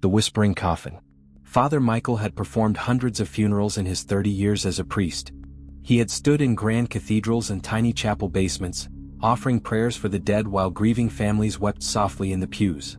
The Whispering Coffin. Father Michael had performed hundreds of funerals in his 30 years as a priest. He had stood in grand cathedrals and tiny chapel basements, offering prayers for the dead while grieving families wept softly in the pews.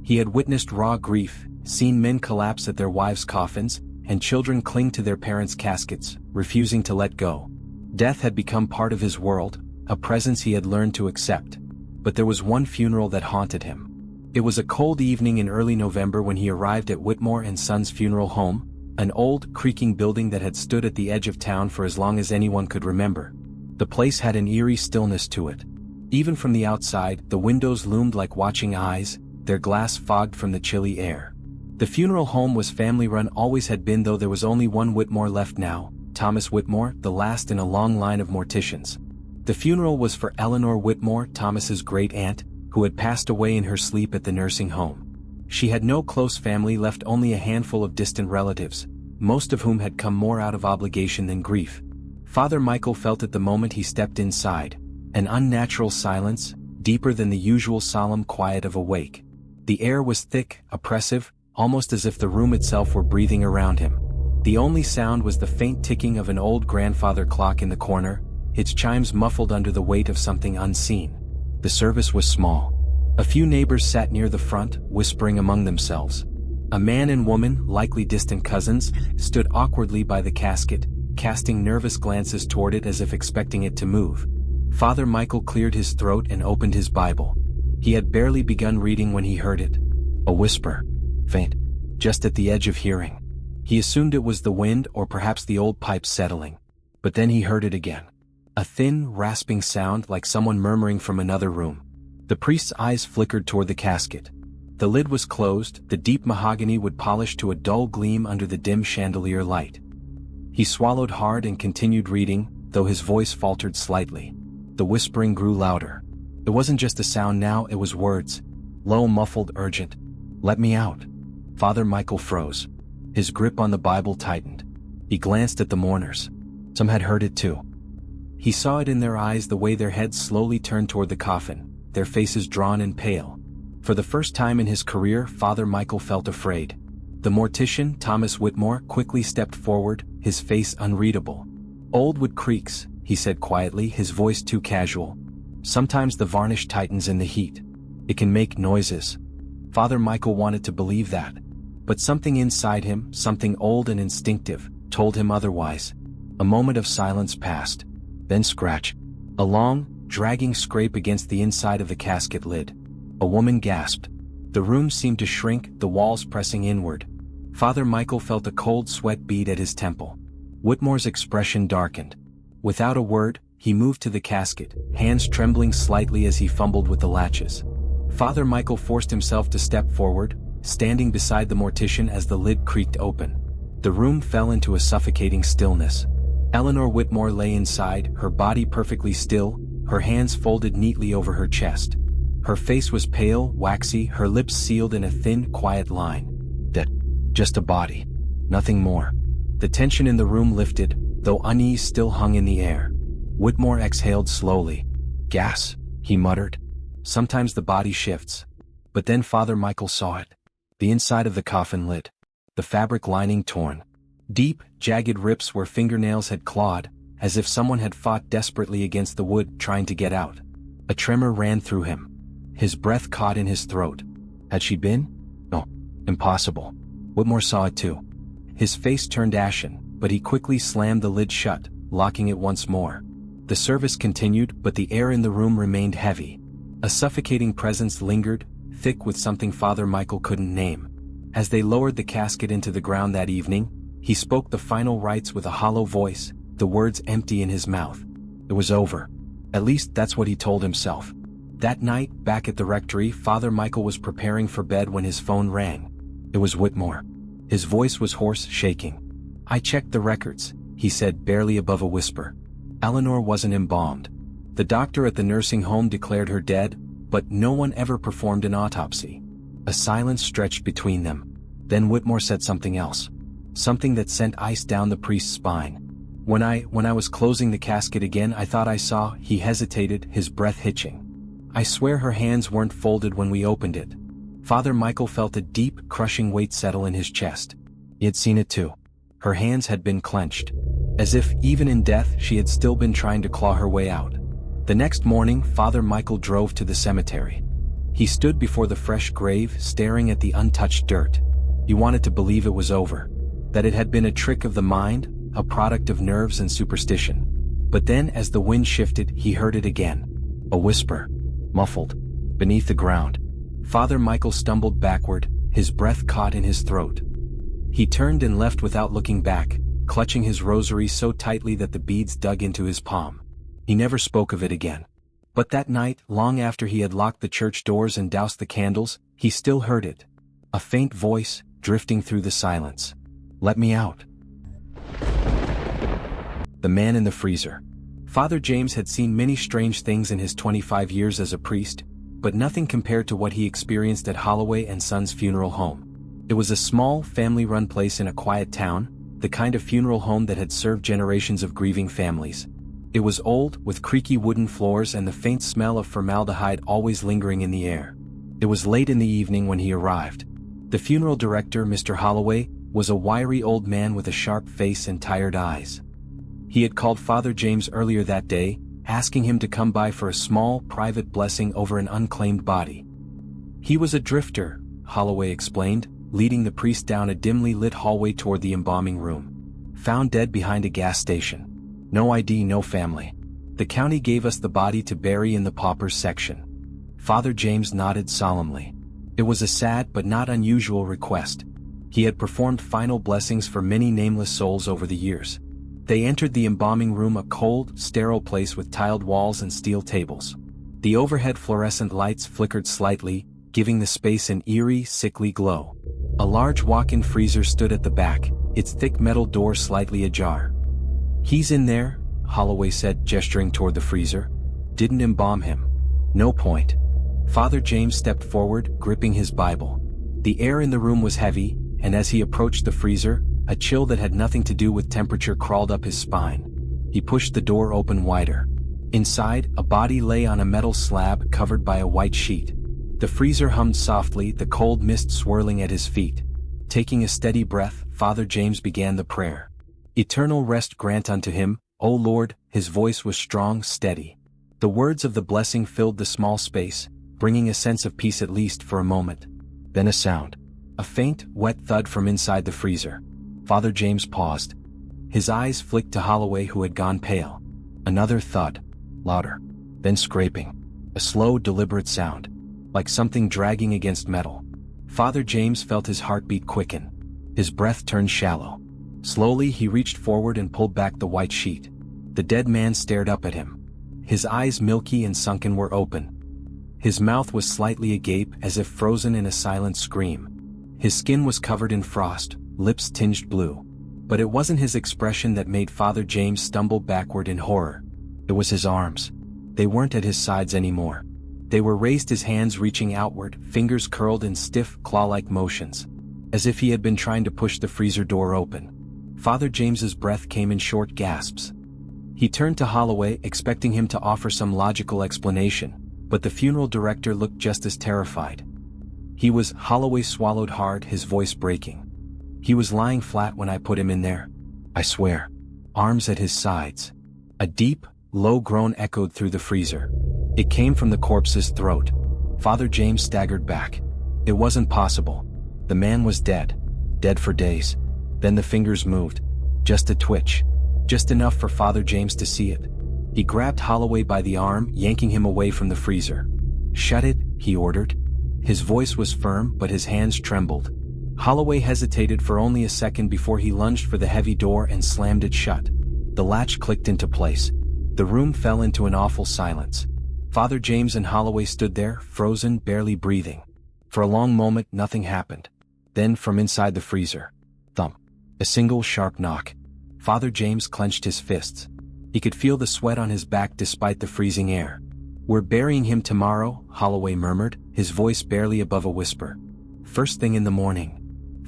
He had witnessed raw grief, seen men collapse at their wives' coffins, and children cling to their parents' caskets, refusing to let go. Death had become part of his world, a presence he had learned to accept. But there was one funeral that haunted him. It was a cold evening in early November when he arrived at Whitmore and Sons Funeral Home, an old, creaking building that had stood at the edge of town for as long as anyone could remember. The place had an eerie stillness to it. Even from the outside, the windows loomed like watching eyes, their glass fogged from the chilly air. The funeral home was family-run, always had been, though there was only one Whitmore left now, Thomas Whitmore, the last in a long line of morticians. The funeral was for Eleanor Whitmore, Thomas's great-aunt, who had passed away in her sleep at the nursing home. She had no close family left, only a handful of distant relatives, most of whom had come more out of obligation than grief. Father Michael felt at the moment he stepped inside, an unnatural silence, deeper than the usual solemn quiet of a wake. The air was thick, oppressive, almost as if the room itself were breathing around him. The only sound was the faint ticking of an old grandfather clock in the corner, its chimes muffled under the weight of something unseen. The service was small. A few neighbors sat near the front, whispering among themselves. A man and woman, likely distant cousins, stood awkwardly by the casket, casting nervous glances toward it as if expecting it to move. Father Michael cleared his throat and opened his Bible. He had barely begun reading when he heard it. A whisper. Faint. Just at the edge of hearing. He assumed it was the wind or perhaps the old pipes settling. But then he heard it again. A thin, rasping sound like someone murmuring from another room. The priest's eyes flickered toward the casket. The lid was closed, the deep mahogany wood polished to a dull gleam under the dim chandelier light. He swallowed hard and continued reading, though his voice faltered slightly. The whispering grew louder. It wasn't just a sound now, it was words. Low, muffled, urgent. Let me out. Father Michael froze. His grip on the Bible tightened. He glanced at the mourners. Some had heard it too. He saw it in their eyes, the way their heads slowly turned toward the coffin, their faces drawn and pale. For the first time in his career, Father Michael felt afraid. The mortician, Thomas Whitmore, quickly stepped forward, his face unreadable. "Old wood creaks," he said quietly, his voice too casual. "Sometimes the varnish tightens in the heat. It can make noises." Father Michael wanted to believe that. But something inside him, something old and instinctive, told him otherwise. A moment of silence passed. Then scratch. A long, dragging scrape against the inside of the casket lid. A woman gasped. The room seemed to shrink, the walls pressing inward. Father Michael felt a cold sweat bead at his temple. Whitmore's expression darkened. Without a word, he moved to the casket, hands trembling slightly as he fumbled with the latches. Father Michael forced himself to step forward, standing beside the mortician as the lid creaked open. The room fell into a suffocating stillness. Eleanor Whitmore lay inside, her body perfectly still, her hands folded neatly over her chest. Her face was pale, waxy, her lips sealed in a thin, quiet line. That, just a body. Nothing more. The tension in the room lifted, though unease still hung in the air. Whitmore exhaled slowly. "Gas," he muttered. "Sometimes the body shifts." But then Father Michael saw it. The inside of the coffin lid. The fabric lining torn. Deep, jagged rips where fingernails had clawed, as if someone had fought desperately against the wood trying to get out. A tremor ran through him. His breath caught in his throat. Had she been? No. Impossible. Whitmore saw it too. His face turned ashen, but he quickly slammed the lid shut, locking it once more. The service continued, but the air in the room remained heavy. A suffocating presence lingered, thick with something Father Michael couldn't name. As they lowered the casket into the ground that evening, he spoke the final rites with a hollow voice, the words empty in his mouth. It was over. At least that's what he told himself. That night, back at the rectory, Father Michael was preparing for bed when his phone rang. It was Whitmore. His voice was hoarse, shaking. "I checked the records," he said, barely above a whisper. Eleanor wasn't embalmed. The doctor at the nursing home declared her dead, but no one ever performed an autopsy. A silence stretched between them. Then Whitmore said something else. Something that sent ice down the priest's spine. When I was closing the casket again, I thought I saw," he hesitated, his breath hitching. "I swear her hands weren't folded when we opened it." Father Michael felt a deep, crushing weight settle in his chest. He had seen it too. Her hands had been clenched. As if, even in death, she had still been trying to claw her way out. The next morning, Father Michael drove to the cemetery. He stood before the fresh grave, staring at the untouched dirt. He wanted to believe it was over. That it had been a trick of the mind, a product of nerves and superstition. But then, as the wind shifted, he heard it again. A whisper. Muffled. Beneath the ground. Father Michael stumbled backward, his breath caught in his throat. He turned and left without looking back, clutching his rosary so tightly that the beads dug into his palm. He never spoke of it again. But that night, long after he had locked the church doors and doused the candles, he still heard it. A faint voice, drifting through the silence. Let me out. The man in the freezer. Father James had seen many strange things in his 25 years as a priest, but nothing compared to what he experienced at Holloway and Son's funeral home. It was a small, family-run place in a quiet town, the kind of funeral home that had served generations of grieving families. It was old, with creaky wooden floors and the faint smell of formaldehyde always lingering in the air. It was late in the evening when he arrived. The funeral director, Mr. Holloway, was a wiry old man with a sharp face and tired eyes. He had called Father James earlier that day, asking him to come by for a small, private blessing over an unclaimed body. He was a drifter, Holloway explained, leading the priest down a dimly lit hallway toward the embalming room. Found dead behind a gas station. No ID, no family. The county gave us the body to bury in the paupers section. Father James nodded solemnly. It was a sad but not unusual request. He had performed final blessings for many nameless souls over the years. They entered the embalming room, a cold, sterile place with tiled walls and steel tables. The overhead fluorescent lights flickered slightly, giving the space an eerie, sickly glow. A large walk-in freezer stood at the back, its thick metal door slightly ajar. He's in there, Holloway said, gesturing toward the freezer. Didn't embalm him. No point. Father James stepped forward, gripping his Bible. The air in the room was heavy, and as he approached the freezer, a chill that had nothing to do with temperature crawled up his spine. He pushed the door open wider. Inside, a body lay on a metal slab covered by a white sheet. The freezer hummed softly, the cold mist swirling at his feet. Taking a steady breath, Father James began the prayer. Eternal rest grant unto him, O Lord. His voice was strong, steady. The words of the blessing filled the small space, bringing a sense of peace at least for a moment. Then a sound. A faint, wet thud from inside the freezer. Father James paused. His eyes flicked to Holloway, who had gone pale. Another thud. Louder. Then scraping. A slow, deliberate sound. Like something dragging against metal. Father James felt his heartbeat quicken. His breath turned shallow. Slowly he reached forward and pulled back the white sheet. The dead man stared up at him. His eyes, milky and sunken, were open. His mouth was slightly agape, as if frozen in a silent scream. His skin was covered in frost, lips tinged blue. But it wasn't his expression that made Father James stumble backward in horror. It was his arms. They weren't at his sides anymore. They were raised, his hands reaching outward, fingers curled in stiff, claw-like motions. As if he had been trying to push the freezer door open. Father James's breath came in short gasps. He turned to Holloway, expecting him to offer some logical explanation, but the funeral director looked just as terrified. Holloway swallowed hard, his voice breaking. He was lying flat when I put him in there. I swear. Arms at his sides. A deep, low groan echoed through the freezer. It came from the corpse's throat. Father James staggered back. It wasn't possible. The man was dead. Dead for days. Then the fingers moved. Just a twitch. Just enough for Father James to see it. He grabbed Holloway by the arm, yanking him away from the freezer. Shut it, he ordered. His voice was firm, but his hands trembled. Holloway hesitated for only a second before he lunged for the heavy door and slammed it shut. The latch clicked into place. The room fell into an awful silence. Father James and Holloway stood there, frozen, barely breathing. For a long moment, nothing happened. Then, from inside the freezer, thump. A single sharp knock. Father James clenched his fists. He could feel the sweat on his back despite the freezing air. We're burying him tomorrow, Holloway murmured, his voice barely above a whisper. First thing in the morning.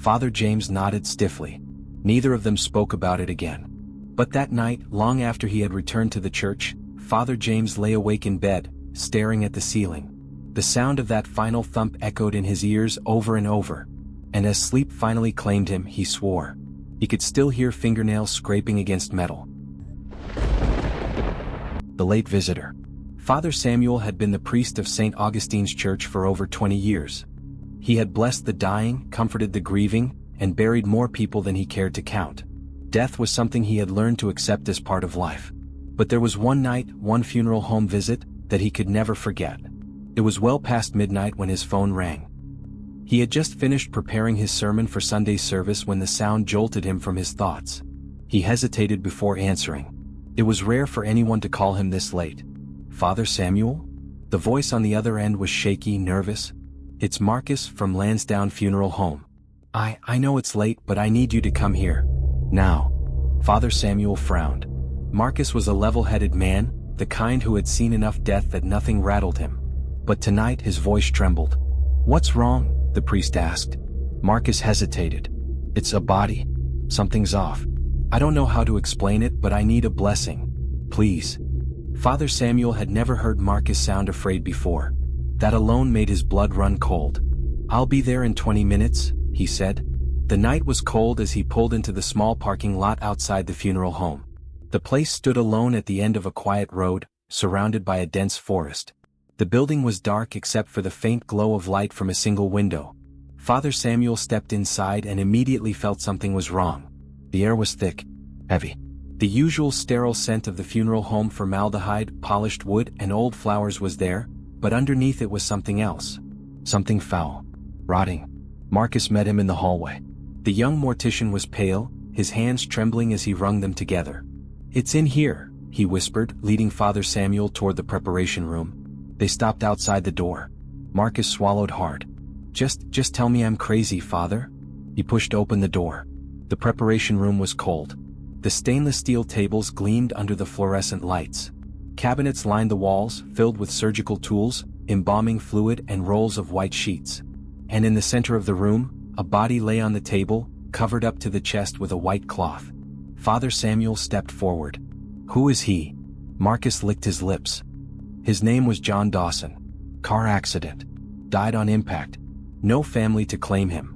Father James nodded stiffly. Neither of them spoke about it again. But that night, long after he had returned to the church, Father James lay awake in bed, staring at the ceiling. The sound of that final thump echoed in his ears over and over. And as sleep finally claimed him, he swore. He could still hear fingernails scraping against metal. The late visitor. Father Samuel had been the priest of St. Augustine's Church for over 20 years. He had blessed the dying, comforted the grieving, and buried more people than he cared to count. Death was something he had learned to accept as part of life. But there was one night, one funeral home visit, that he could never forget. It was well past midnight when his phone rang. He had just finished preparing his sermon for Sunday's service when the sound jolted him from his thoughts. He hesitated before answering. It was rare for anyone to call him this late. "Father Samuel?" The voice on the other end was shaky, nervous. "It's Marcus from Lansdowne Funeral Home. I know it's late, but I need you to come here. Now." Father Samuel frowned. Marcus was a level-headed man, the kind who had seen enough death that nothing rattled him. But tonight his voice trembled. "What's wrong?" the priest asked. Marcus hesitated. "It's a body. Something's off. I don't know how to explain it, but I need a blessing. Please." Father Samuel had never heard Marcus sound afraid before. That alone made his blood run cold. "I'll be there in 20 minutes, he said. The night was cold as he pulled into the small parking lot outside the funeral home. The place stood alone at the end of a quiet road, surrounded by a dense forest. The building was dark except for the faint glow of light from a single window. Father Samuel stepped inside and immediately felt something was wrong. The air was thick, heavy. The usual sterile scent of the funeral home, formaldehyde, polished wood, and old flowers was there, but underneath it was something else. Something foul. Rotting. Marcus met him in the hallway. The young mortician was pale, his hands trembling as he wrung them together. "It's in here," he whispered, leading Father Samuel toward the preparation room. They stopped outside the door. Marcus swallowed hard. Just tell me I'm crazy, Father." He pushed open the door. The preparation room was cold. The stainless steel tables gleamed under the fluorescent lights. Cabinets lined the walls, filled with surgical tools, embalming fluid, and rolls of white sheets. And in the center of the room, a body lay on the table, covered up to the chest with a white cloth. Father Samuel stepped forward. "Who is he?" Marcus licked his lips. His name was John Dawson. Car accident. Died on impact. No family to claim him.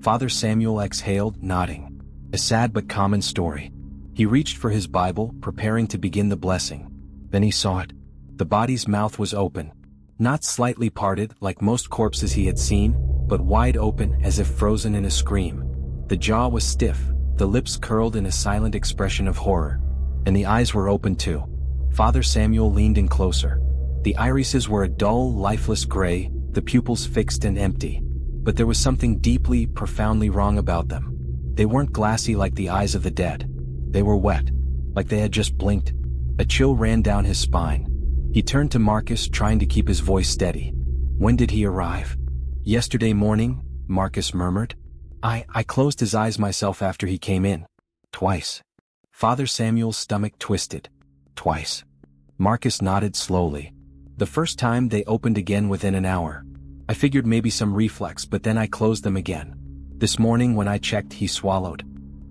Father Samuel exhaled, nodding. A sad but common story. He reached for his Bible, preparing to begin the blessing. Then he saw it. The body's mouth was open. Not slightly parted, like most corpses he had seen, but wide open as if frozen in a scream. The jaw was stiff, the lips curled in a silent expression of horror. And the eyes were open too. Father Samuel leaned in closer. The irises were a dull, lifeless gray, the pupils fixed and empty. But there was something deeply, profoundly wrong about them. They weren't glassy like the eyes of the dead. They were wet, like they had just blinked. A chill ran down his spine. He turned to Marcus, trying to keep his voice steady. "When did he arrive?" "Yesterday morning," Marcus murmured. I closed his eyes myself after he came in. Twice." Father Samuel's stomach twisted. "Twice." Marcus nodded slowly. "The first time they opened again within an hour. I figured maybe some reflex, but then I closed them again. This morning when I checked, he swallowed.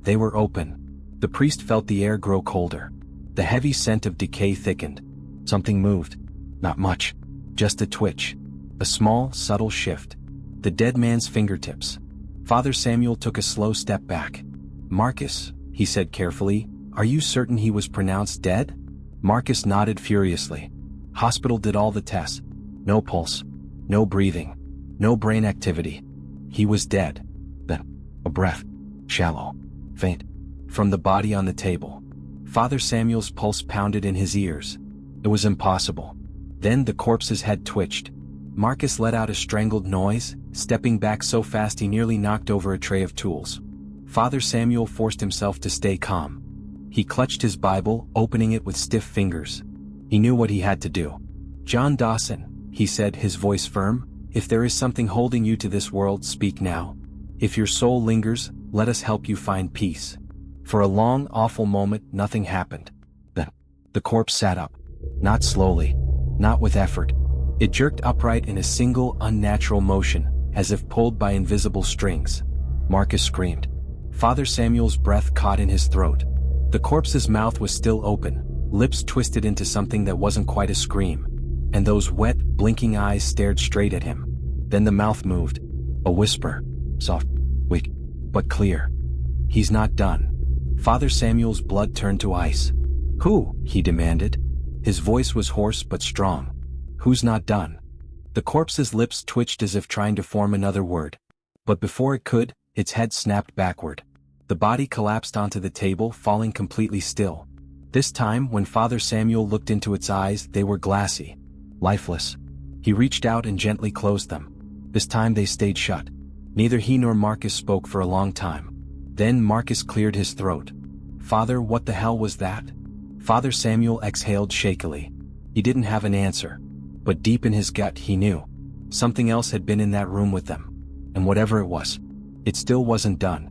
They were open." The priest felt the air grow colder. The heavy scent of decay thickened. Something moved. Not much. Just a twitch. A small, subtle shift. The dead man's fingertips. Father Samuel took a slow step back. "Marcus," he said carefully, "are you certain he was pronounced dead?" Marcus nodded furiously. "Hospital did all the tests. No pulse. No breathing. No brain activity. He was dead." Then, a breath. Shallow. Faint. From the body on the table. Father Samuel's pulse pounded in his ears. It was impossible. Then the corpse's head twitched. Marcus let out a strangled noise, stepping back so fast he nearly knocked over a tray of tools. Father Samuel forced himself to stay calm. He clutched his Bible, opening it with stiff fingers. He knew what he had to do. "John Dawson," he said, his voice firm, "if there is something holding you to this world, speak now. If your soul lingers, let us help you find peace." For a long, awful moment, nothing happened. Then, the corpse sat up. Not slowly. Not with effort. It jerked upright in a single, unnatural motion, as if pulled by invisible strings. Marcus screamed. Father Samuel's breath caught in his throat. The corpse's mouth was still open, lips twisted into something that wasn't quite a scream. and those wet, blinking eyes stared straight at him. Then the mouth moved. A whisper. Soft, weak, but clear. "He's not done." Father Samuel's blood turned to ice. "Who?" he demanded. His voice was hoarse but strong. "Who's not done?" The corpse's lips twitched as if trying to form another word. But before it could, its head snapped backward. The body collapsed onto the table, falling completely still. This time, when Father Samuel looked into its eyes, they were glassy. Lifeless. He reached out and gently closed them. This time they stayed shut. Neither he nor Marcus spoke for a long time. Then Marcus cleared his throat. "Father, what the hell was that?" Father Samuel exhaled shakily. He didn't have an answer. But deep in his gut he knew. Something else had been in that room with them. And whatever it was, it still wasn't done.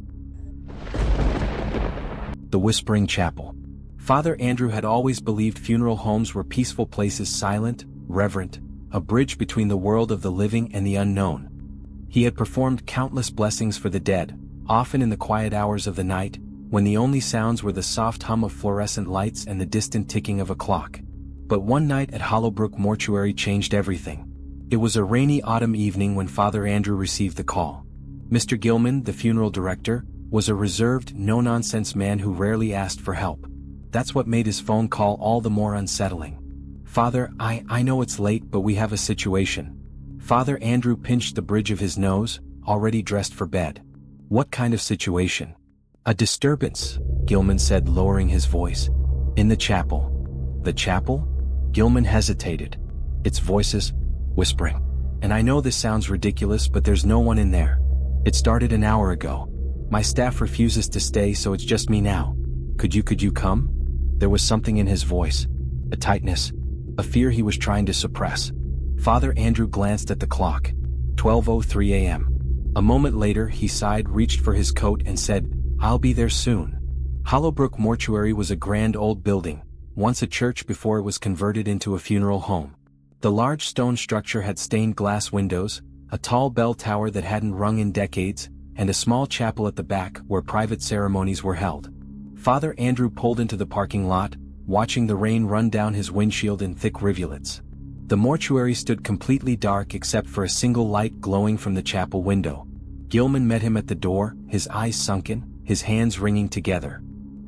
The Whispering Chapel. Father Andrew had always believed funeral homes were peaceful places, silent, reverent, a bridge between the world of the living and the unknown. He had performed countless blessings for the dead, often in the quiet hours of the night, when the only sounds were the soft hum of fluorescent lights and the distant ticking of a clock. But one night at Hollowbrook Mortuary changed everything. It was a rainy autumn evening when Father Andrew received the call. Mr. Gilman, the funeral director, was a reserved, no-nonsense man who rarely asked for help. That's what made his phone call all the more unsettling. "Father, I know it's late, but we have a situation." Father Andrew pinched the bridge of his nose, already dressed for bed. "What kind of situation?" "A disturbance," Gilman said, lowering his voice. "In the chapel." "The chapel?" Gilman hesitated. "It's voices, whispering. And I know this sounds ridiculous, but there's no one in there. It started an hour ago. My staff refuses to stay, so it's just me now. Could you come?" There was something in his voice. A tightness. A fear he was trying to suppress. Father Andrew glanced at the clock. 12:03 a.m. A moment later he sighed, reached for his coat and said, "I'll be there soon." Hollowbrook Mortuary was a grand old building, once a church before it was converted into a funeral home. The large stone structure had stained glass windows, a tall bell tower that hadn't rung in decades, and a small chapel at the back where private ceremonies were held. Father Andrew pulled into the parking lot, watching the rain run down his windshield in thick rivulets. The mortuary stood completely dark except for a single light glowing from the chapel window. Gilman met him at the door, his eyes sunken, his hands wringing together.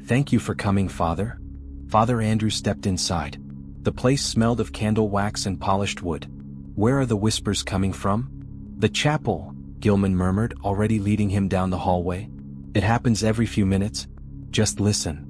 "Thank you for coming, Father." Father Andrew stepped inside. The place smelled of candle wax and polished wood. "Where are the whispers coming from?" "The chapel," Gilman murmured, already leading him down the hallway. "It happens every few minutes. Just listen."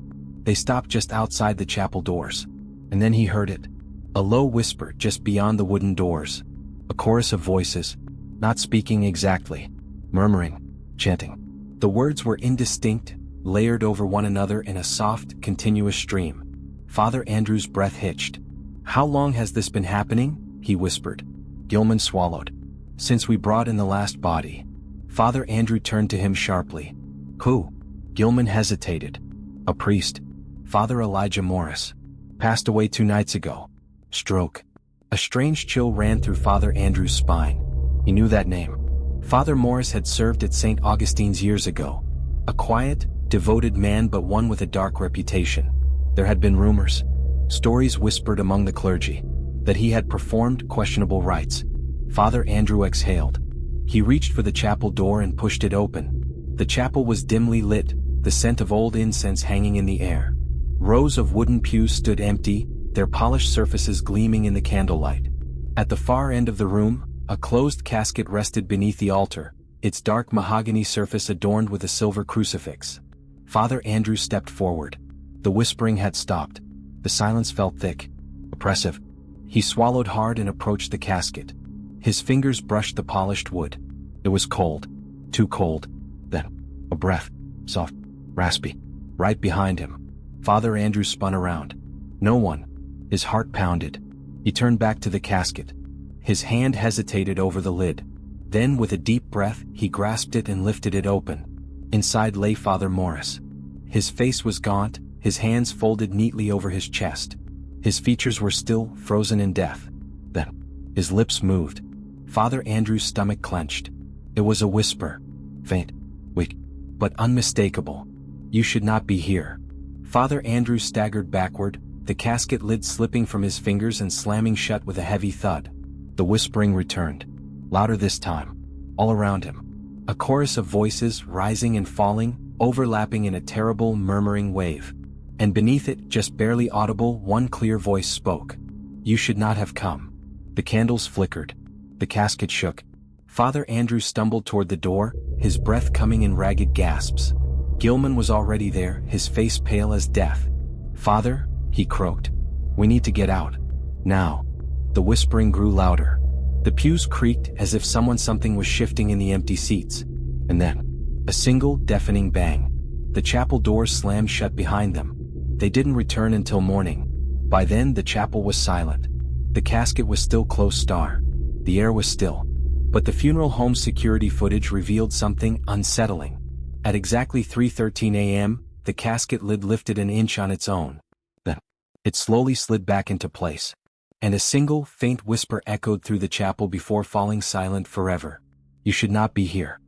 They stopped just outside the chapel doors. And then he heard it. A low whisper just beyond the wooden doors. A chorus of voices, not speaking exactly, murmuring, chanting. The words were indistinct, layered over one another in a soft, continuous stream. Father Andrew's breath hitched. "How long has this been happening?" he whispered. Gilman swallowed. "Since we brought in the last body." Father Andrew turned to him sharply. "Who?" Gilman hesitated. "A priest. Father Elijah Morris. Passed away 2 nights ago. Stroke." A strange chill ran through Father Andrew's spine. He knew that name. Father Morris had served at St. Augustine's years ago. A quiet, devoted man, but one with a dark reputation. There had been rumors, stories whispered among the clergy, that he had performed questionable rites. Father Andrew exhaled. He reached for the chapel door and pushed it open. The chapel was dimly lit, the scent of old incense hanging in the air. Rows of wooden pews stood empty, their polished surfaces gleaming in the candlelight. At the far end of the room, a closed casket rested beneath the altar, its dark mahogany surface adorned with a silver crucifix. Father Andrew stepped forward. The whispering had stopped. The silence felt thick, oppressive. He swallowed hard and approached the casket. His fingers brushed the polished wood. It was cold. Too cold. Then, a breath, soft, raspy, right behind him. Father Andrew spun around. No one. His heart pounded. He turned back to the casket. His hand hesitated over the lid. Then, with a deep breath, he grasped it and lifted it open. Inside lay Father Morris. His face was gaunt, his hands folded neatly over his chest. His features were still, frozen in death. Then, his lips moved. Father Andrew's stomach clenched. It was a whisper. Faint, weak, but unmistakable. "You should not be here." Father Andrew staggered backward, the casket lid slipping from his fingers and slamming shut with a heavy thud. The whispering returned. Louder this time. All around him. A chorus of voices rising and falling, overlapping in a terrible murmuring wave. And beneath it, just barely audible, one clear voice spoke. You should not have come. The candles flickered. The casket shook. Father Andrew stumbled toward the door, his breath coming in ragged gasps. Gilman was already there, his face pale as death. Father, he croaked. We need to get out. Now. The whispering grew louder. The pews creaked as if something was shifting in the empty seats. And then, a single deafening bang. The chapel doors slammed shut behind them. They didn't return until morning. By then the chapel was silent. The casket was still closed. The air was still. But the funeral home's security footage revealed something unsettling. At exactly 3:13 a.m., the casket lid lifted an inch on its own. Then, it slowly slid back into place. And a single, faint whisper echoed through the chapel before falling silent forever. You should not be here.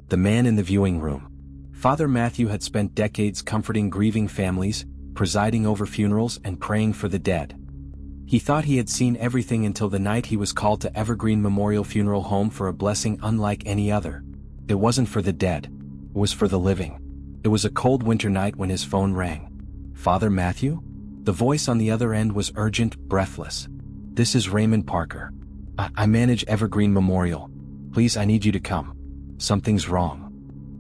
The man in the viewing room. Father Matthew had spent decades comforting grieving families, presiding over funerals and praying for the dead. He thought he had seen everything until the night he was called to Evergreen Memorial Funeral Home for a blessing unlike any other. It wasn't for the dead. It was for the living. It was a cold winter night when his phone rang. Father Matthew? The voice on the other end was urgent, breathless. This is Raymond Parker. I manage Evergreen Memorial. Please, I need you to come. Something's wrong.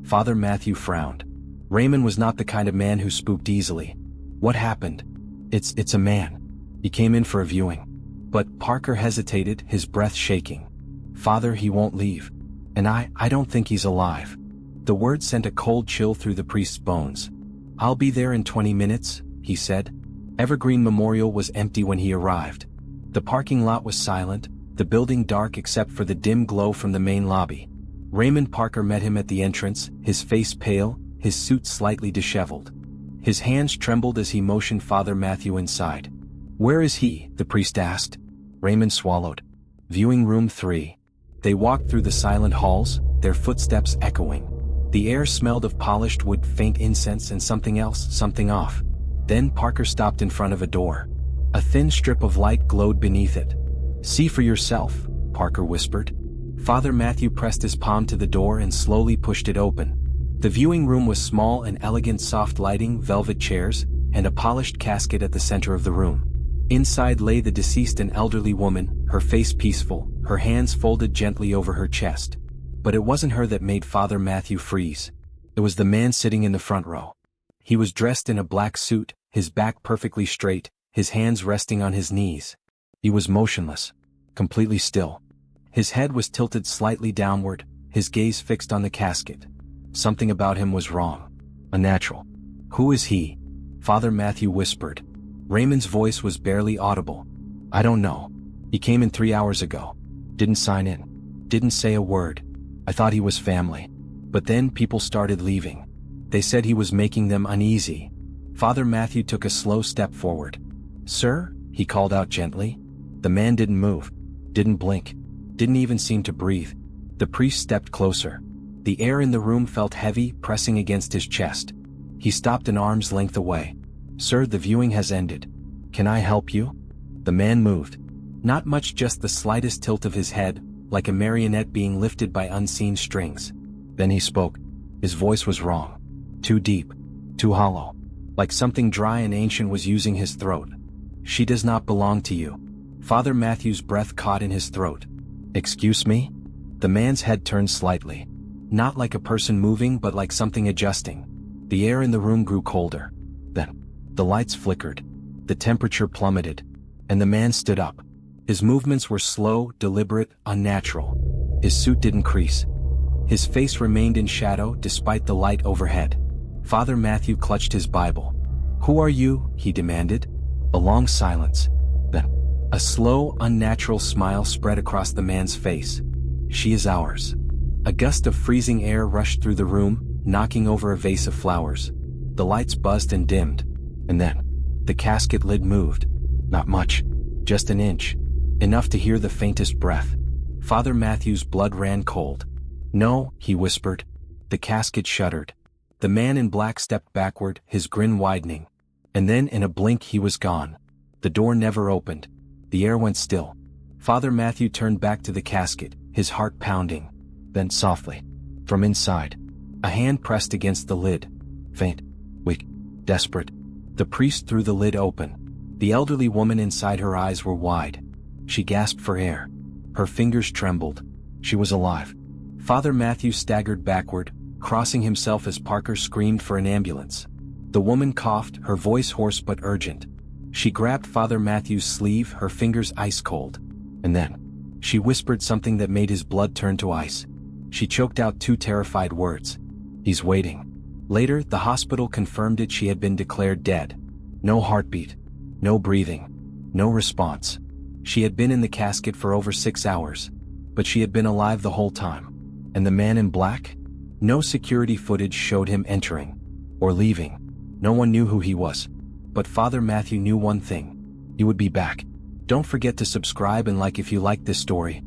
Father Matthew frowned. Raymond was not the kind of man who spooked easily. What happened? It's a man. He came in for a viewing. But Parker hesitated, his breath shaking. Father, he won't leave. And I don't think he's alive. The word sent a cold chill through the priest's bones. I'll be there in 20 minutes, he said. Evergreen Memorial was empty when he arrived. The parking lot was silent, the building dark except for the dim glow from the main lobby. Raymond Parker met him at the entrance, his face pale, his suit slightly disheveled. His hands trembled as he motioned Father Matthew inside. Where is he? The priest asked. Raymond swallowed. Viewing room 3. They walked through the silent halls, their footsteps echoing. The air smelled of polished wood, faint incense, and something else, something off. Then Parker stopped in front of a door. A thin strip of light glowed beneath it. See for yourself, Parker whispered. Father Matthew pressed his palm to the door and slowly pushed it open. The viewing room was small and elegant, soft lighting, velvet chairs, and a polished casket at the center of the room. Inside lay the deceased, an elderly woman, her face peaceful, her hands folded gently over her chest. But it wasn't her that made Father Matthew freeze. It was the man sitting in the front row. He was dressed in a black suit, his back perfectly straight, his hands resting on his knees. He was motionless, completely still. His head was tilted slightly downward, his gaze fixed on the casket. Something about him was wrong. Unnatural. Who is he? Father Matthew whispered. Raymond's voice was barely audible. I don't know. He came in 3 hours ago. Didn't sign in. Didn't say a word. I thought he was family. But then people started leaving. They said he was making them uneasy. Father Matthew took a slow step forward. Sir? He called out gently. The man didn't move. Didn't blink. Didn't even seem to breathe. The priest stepped closer. The air in the room felt heavy, pressing against his chest. He stopped an arm's length away. Sir, the viewing has ended. Can I help you? The man moved. Not much, just the slightest tilt of his head, like a marionette being lifted by unseen strings. Then he spoke. His voice was wrong. Too deep. Too hollow. Like something dry and ancient was using his throat. She does not belong to you. Father Matthew's breath caught in his throat. Excuse me? The man's head turned slightly. Not like a person moving, but like something adjusting. The air in the room grew colder. Then, the lights flickered. The temperature plummeted. And the man stood up. His movements were slow, deliberate, unnatural. His suit didn't crease. His face remained in shadow despite the light overhead. Father Matthew clutched his Bible. Who are you? He demanded. A long silence. Then, a slow, unnatural smile spread across the man's face. She is ours. A gust of freezing air rushed through the room, knocking over a vase of flowers. The lights buzzed and dimmed. And then, the casket lid moved. Not much. Just an inch. Enough to hear the faintest breath. Father Matthew's blood ran cold. No, he whispered. The casket shuddered. The man in black stepped backward, his grin widening. And then in a blink he was gone. The door never opened. The air went still. Father Matthew turned back to the casket, his heart pounding. Then softly, from inside, a hand pressed against the lid. Faint, weak, desperate. The priest threw the lid open. The elderly woman inside, her eyes were wide. She gasped for air. Her fingers trembled. She was alive. Father Matthew staggered backward, crossing himself as Parker screamed for an ambulance. The woman coughed, her voice hoarse but urgent. She grabbed Father Matthew's sleeve, her fingers ice cold. And then, she whispered something that made his blood turn to ice. She choked out 2 terrified words. "He's waiting." Later, the hospital confirmed it. She had been declared dead. No heartbeat. No breathing. No response. She had been in the casket for over 6 hours. But she had been alive the whole time. And the man in black? No security footage showed him entering. Or leaving. No one knew who he was. But Father Matthew knew one thing. He would be back. Don't forget to subscribe and like if you like this story.